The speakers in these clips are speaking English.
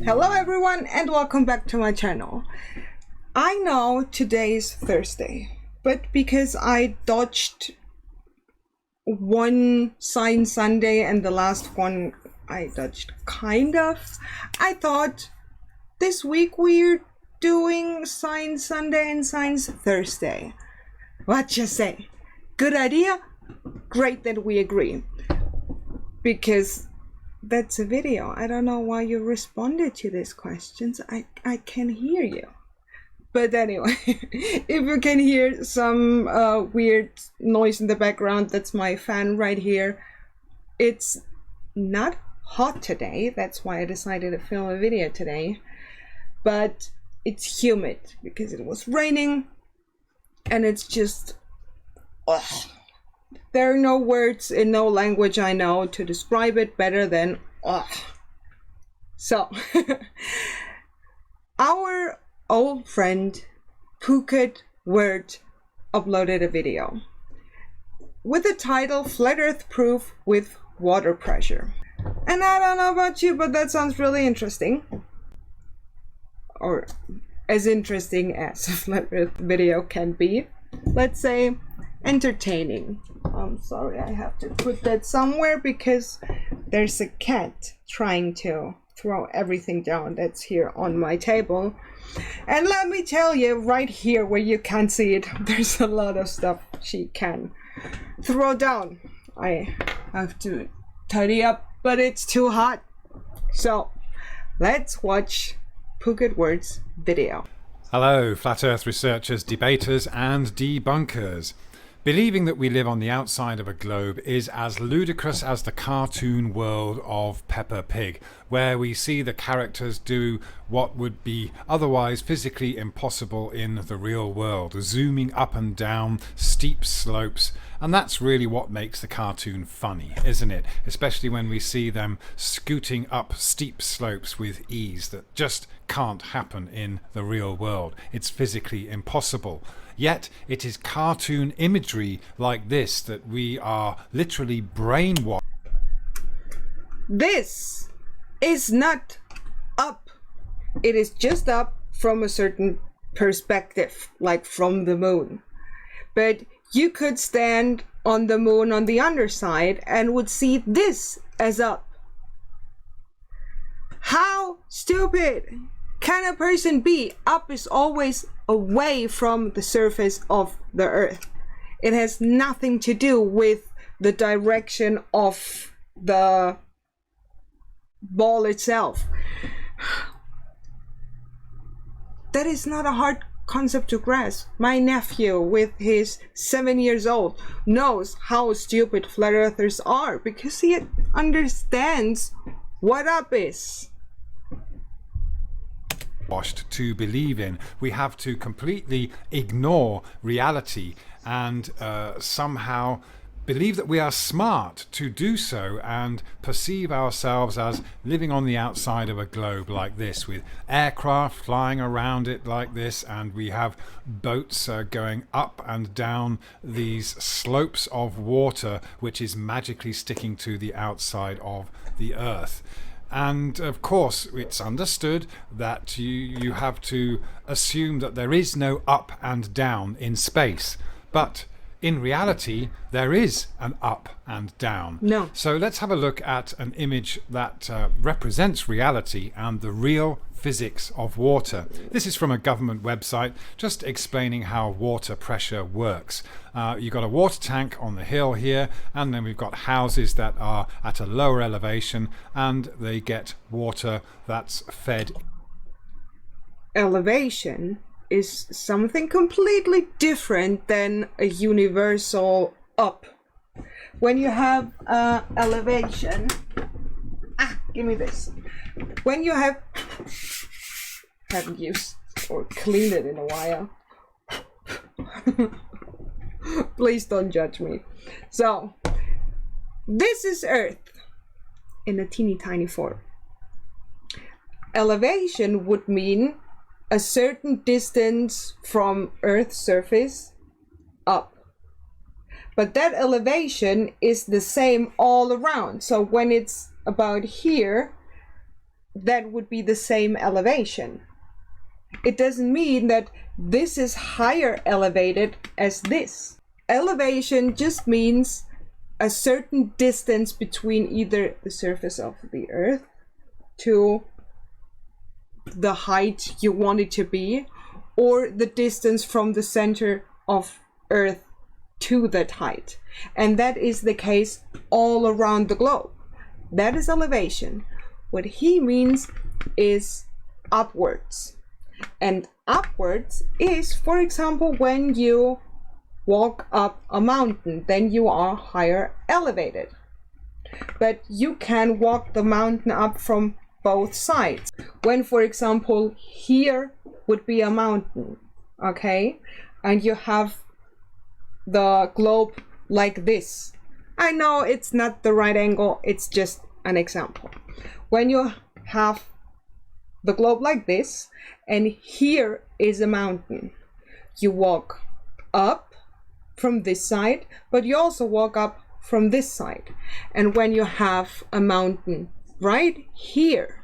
Hello everyone and welcome back to my channel. I know today's Thursday, but because I dodged one Sign Sunday and the last one I dodged kind of, I thought this week we're doing Sign Sunday and Signs Thursday. What you say? Good idea? Great that we agree. Because that's a video. I don't know why you responded to these questions. I can hear you. But anyway, if you can hear some weird noise in the background, that's my fan right here. It's not hot today. That's why I decided to film a video today. But it's humid because it was raining. And it's just... ugh. There are no words in no language I know to describe it better than ugh. So, our old friend Phuket Word uploaded a video with the title Flat Earth Proof with Water Pressure. And I don't know about you, but that sounds really interesting. Or as interesting as a Flat Earth video can be. Let's say entertaining. I'm sorry, I have to put that somewhere because there's a cat trying to throw everything down that's here on my table. And let me tell you, right here where you can't see it, there's a lot of stuff she can throw down. I have to tidy up, but it's too hot. So let's watch Phuket Word's video. Hello, Flat Earth researchers, debaters and debunkers. Believing that we live on the outside of a globe is as ludicrous as the cartoon world of Peppa Pig, where we see the characters do what would be otherwise physically impossible in the real world, zooming up and down steep slopes, and that's really what makes the cartoon funny, isn't it? Especially when we see them scooting up steep slopes with ease that just can't happen in the real world. It's physically impossible. Yet it is cartoon imagery like this that we are literally brainwashed. This is not up. It is just up from a certain perspective, like from the moon. But you could stand on the moon on the underside and would see this as up. How stupid can a person be? Up is always away from the surface of the earth. It has nothing to do with the direction of the ball itself. That is not a hard concept to grasp. My nephew, with his 7 years old, knows how stupid flat earthers are because he understands what up is. To believe in. We have to completely ignore reality and somehow believe that we are smart to do so and perceive ourselves as living on the outside of a globe like this, with aircraft flying around it like this, and we have boats going up and down these slopes of water which is magically sticking to the outside of the earth. And of course, it's understood that you have to assume that there is no up and down in space. But in reality, there is an up and down. No. So let's have a look at an image that represents reality and the real physics of water. This is from a government website just explaining how water pressure works. You've got a water tank on the hill here, and then we've got houses that are at a lower elevation and they get water that's fed. Elevation is something completely different than a universal up. When you have elevation, give me this. When you haven't used or cleaned it in a while. Please don't judge me. So, this is Earth in a teeny tiny form. Elevation would mean a certain distance from Earth's surface up. But that elevation is the same all around. So when it's about here, that would be the same elevation. It doesn't mean that this is higher elevated as this. Elevation just means a certain distance between either the surface of the earth to the height you want it to be, or the distance from the center of earth to that height. And that is the case all around the globe. That is elevation. What he means is upwards. And upwards is, for example, when you walk up a mountain, then you are higher elevated. But you can walk the mountain up from both sides. When, for example, here would be a mountain, okay? And you have the globe like this. I know it's not the right angle, it's just an example. When you have the globe like this, and here is a mountain, you walk up from this side, but you also walk up from this side. And when you have a mountain right here,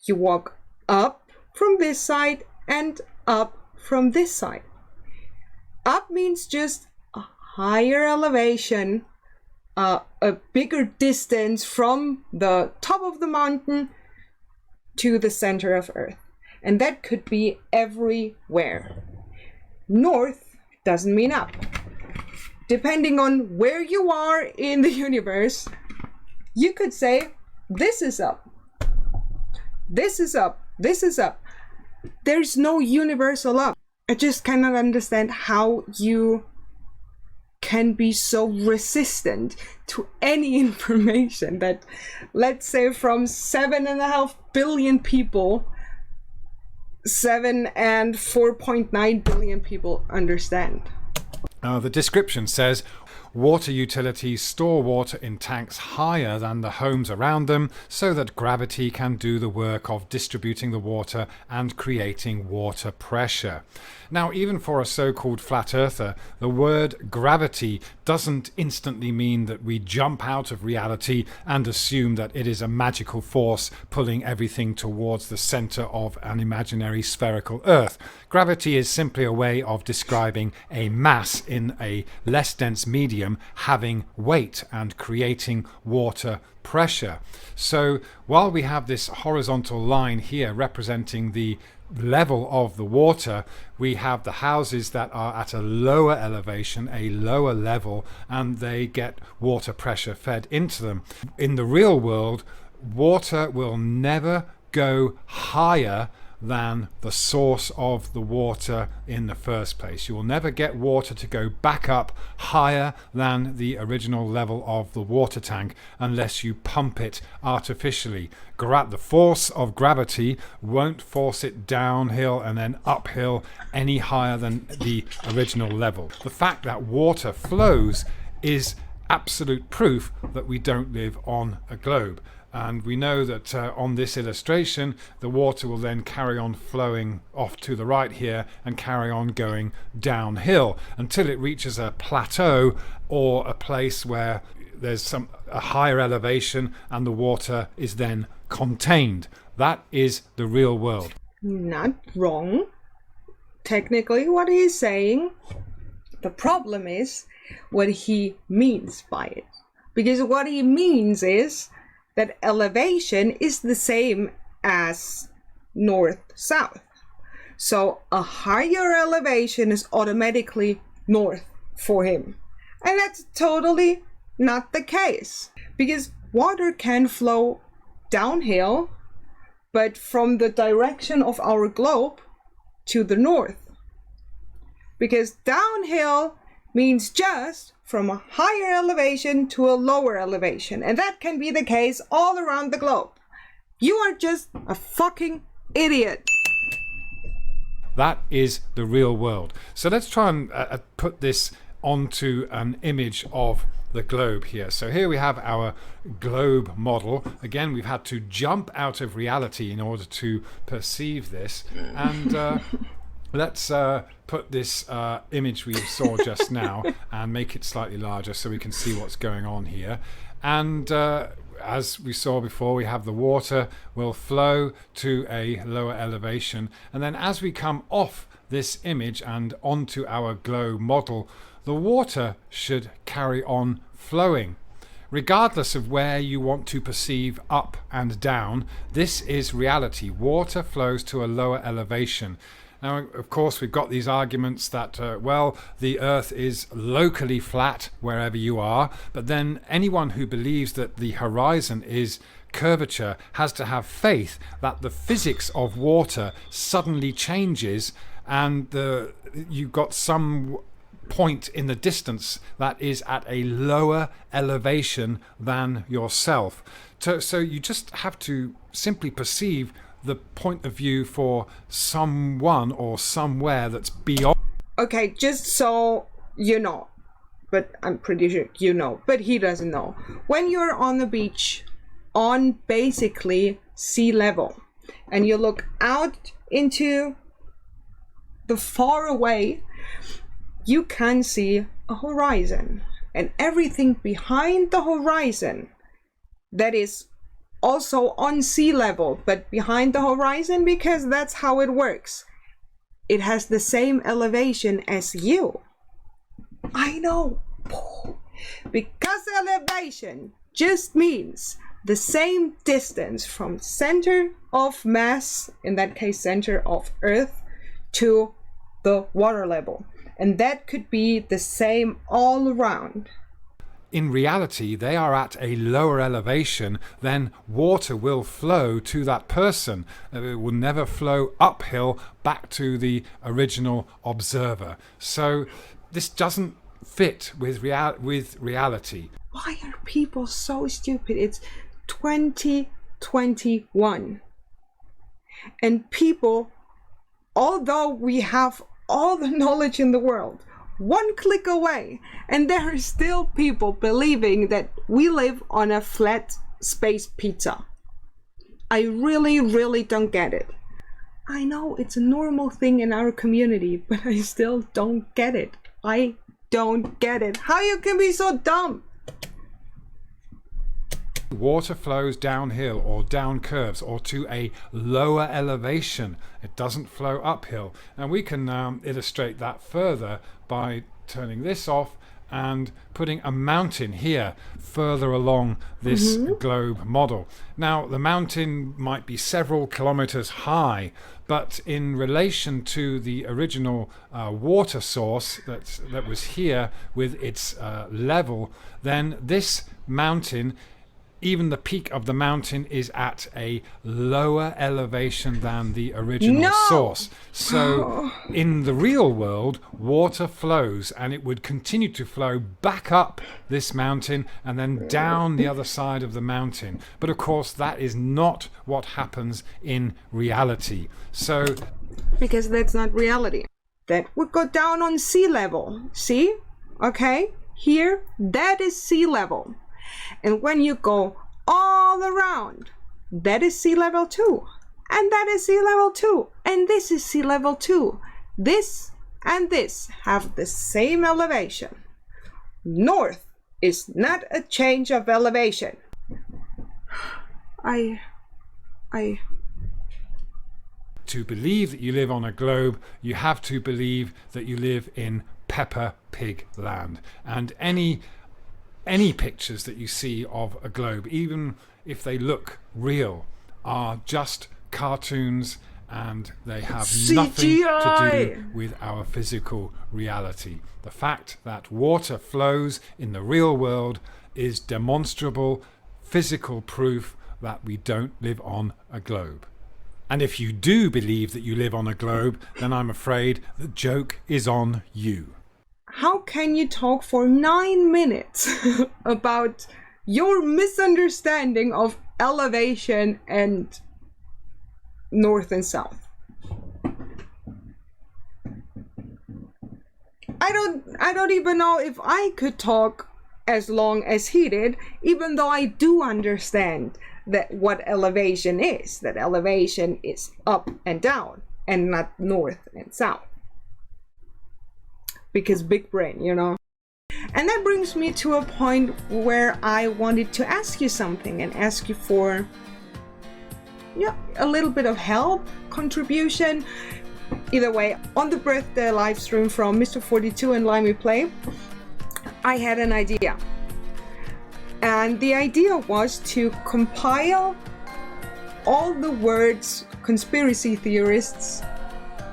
you walk up from this side and up from this side. Up means just a higher elevation, a bigger distance from the top of the mountain to the center of Earth. And that could be everywhere. North doesn't mean up. Depending on where you are in the universe, you could say, this is up. This is up. This is up. There's no universal up. I just cannot understand how you can be so resistant to any information that, let's say, from 7.5 billion people, 7 and 4.9 billion people understand. The description says, water utilities store water in tanks higher than the homes around them so that gravity can do the work of distributing the water and creating water pressure. Now, even for a so-called flat earther, the word gravity doesn't instantly mean that we jump out of reality and assume that it is a magical force pulling everything towards the center of an imaginary spherical earth. Gravity is simply a way of describing a mass in a less dense medium having weight and creating water pressure. So while we have this horizontal line here representing the level of the water, we have the houses that are at a lower elevation, a lower level, and they get water pressure fed into them. In the real world, water will never go higher than the source of the water in the first place. You will never get water to go back up higher than the original level of the water tank unless you pump it artificially. The force of gravity won't force it downhill and then uphill any higher than the original level. The fact that water flows is absolute proof that we don't live on a globe. And we know that on this illustration, the water will then carry on flowing off to the right here and carry on going downhill until it reaches a plateau or a place where there's a higher elevation and the water is then contained. That is the real world. Not wrong. Technically, what he is saying, the problem is what he means by it. Because what he means is that elevation is the same as north-south. So a higher elevation is automatically north for him. And that's totally not the case. Because water can flow downhill, but from the direction of our globe to the north. Because downhill means just from a higher elevation to a lower elevation. And that can be the case all around the globe. You are just a fucking idiot. That is the real world. So let's try and put this onto an image of the globe here. So here we have our globe model. Again, we've had to jump out of reality in order to perceive this. And Let's put this image we saw just now and make it slightly larger so we can see what's going on here. And as we saw before, we have the water will flow to a lower elevation. And then as we come off this image and onto our globe model, the water should carry on flowing. Regardless of where you want to perceive up and down, this is reality. Water flows to a lower elevation. Now, of course, we've got these arguments that, well, the Earth is locally flat wherever you are, but then anyone who believes that the horizon is curvature has to have faith that the physics of water suddenly changes and you've got some point in the distance that is at a lower elevation than yourself. So you just have to simply perceive the point of view for someone or somewhere that's beyond. Okay, just so you know, but I'm pretty sure you know, but he doesn't know. When you're on the beach on basically sea level and you look out into the far away, you can see a horizon, and everything behind the horizon that is also on sea level, but behind the horizon, because that's how it works. It has the same elevation as you. I know. Because elevation just means the same distance from center of mass, in that case center of Earth, to the water level. And that could be the same all around. In reality, they are at a lower elevation, then water will flow to that person. It will never flow uphill back to the original observer. So this doesn't fit with reality. Why are people so stupid? It's 2021. And people, although we have all the knowledge in the world, one click away, and there are still people believing that we live on a flat space pizza. I really, really don't get it. I know it's a normal thing in our community, but I still don't get it. I don't get it. How you can be so dumb? Water flows downhill or down curves or to a lower elevation. It doesn't flow uphill. And we can illustrate that further by turning this off and putting a mountain here further along this globe model. Now, the mountain might be several kilometers high, but in relation to the original water source that was here with its level, then this mountain, even the peak of the mountain, is at a lower elevation than the original source. So in the real world, water flows, and it would continue to flow back up this mountain and then down the other side of the mountain. But of course, that is not what happens in reality. So because that's not reality. That would go down on sea level. See? Okay? Here, that is sea level. And when you go all around, that is sea level too. And that is sea level too. And this is sea level too. This and this have the same elevation. North is not a change of elevation. To believe that you live on a globe, you have to believe that you live in Peppa Pig land. And any pictures that you see of a globe, even if they look real, are just cartoons, and they have nothing to do with our physical reality. The fact that water flows in the real world is demonstrable physical proof that we don't live on a globe. And if you do believe that you live on a globe, then I'm afraid the joke is on you. How can you talk for 9 minutes about your misunderstanding of elevation and north and south? I don't even know if I could talk as long as he did, even though I do understand that what elevation is. That elevation is up and down. and not north and south. Because big brain, you know. And that brings me to a point where I wanted to ask you something and ask you for a little bit of help, contribution. Either way, on the birthday live stream from Mr. 42 and Limey Play, I had an idea. And the idea was to compile all the words conspiracy theorists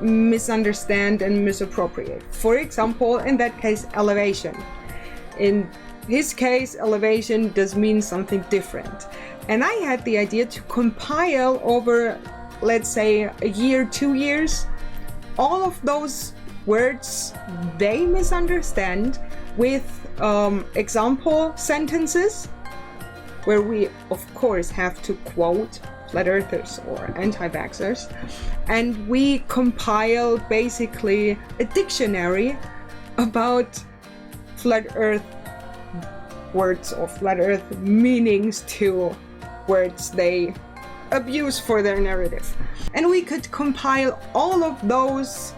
misunderstand and misappropriate. For example, in that case, elevation. In his case, elevation does mean something different. And I had the idea to compile over, let's say, a year, 2 years, all of those words they misunderstand with example sentences where we, of course, have to quote flat earthers or anti-vaxxers, and we compile basically a dictionary about flat earth words or flat earth meanings to words they abuse for their narrative. And we could compile all of those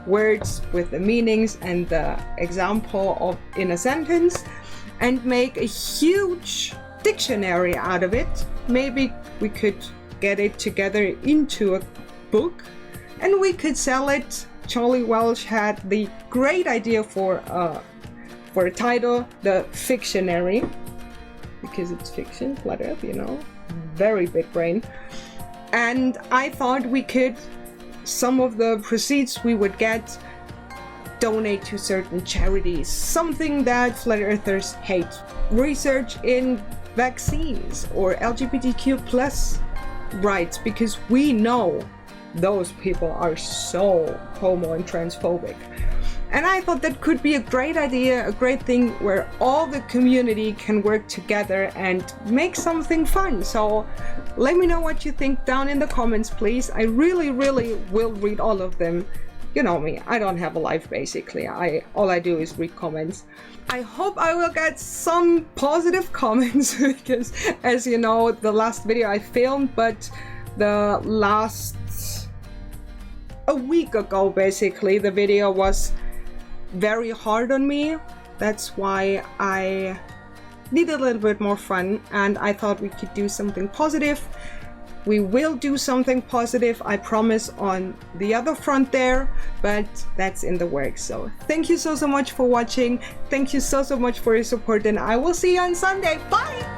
words with the meanings and the example of in a sentence and make a huge dictionary out of it. Maybe we could get it together into a book and we could sell it. Charlie Welsh had the great idea for a title, The Fictionary, because it's fiction, flat earth, you know, very big brain. And I thought we could, some of the proceeds we would get, donate to certain charities, something that flat earthers hate. Research in vaccines or LGBTQ plus rights, because we know those people are so homo and transphobic. And I thought that could be a great idea, a great thing where all the community can work together and make something fun. So let me know what you think down in the comments, please. I really, really will read all of them. You know me, I don't have a life basically. All I do is read comments. I hope I will get some positive comments because, as you know, the last video I filmed, but a week ago basically, the video was very hard on me. That's why I need a little bit more fun, and I thought we could do something positive. We will do something positive, I promise, on the other front there, but that's in the works. So thank you so much for watching. Thank you so much for your support, and I will see you on Sunday. Bye!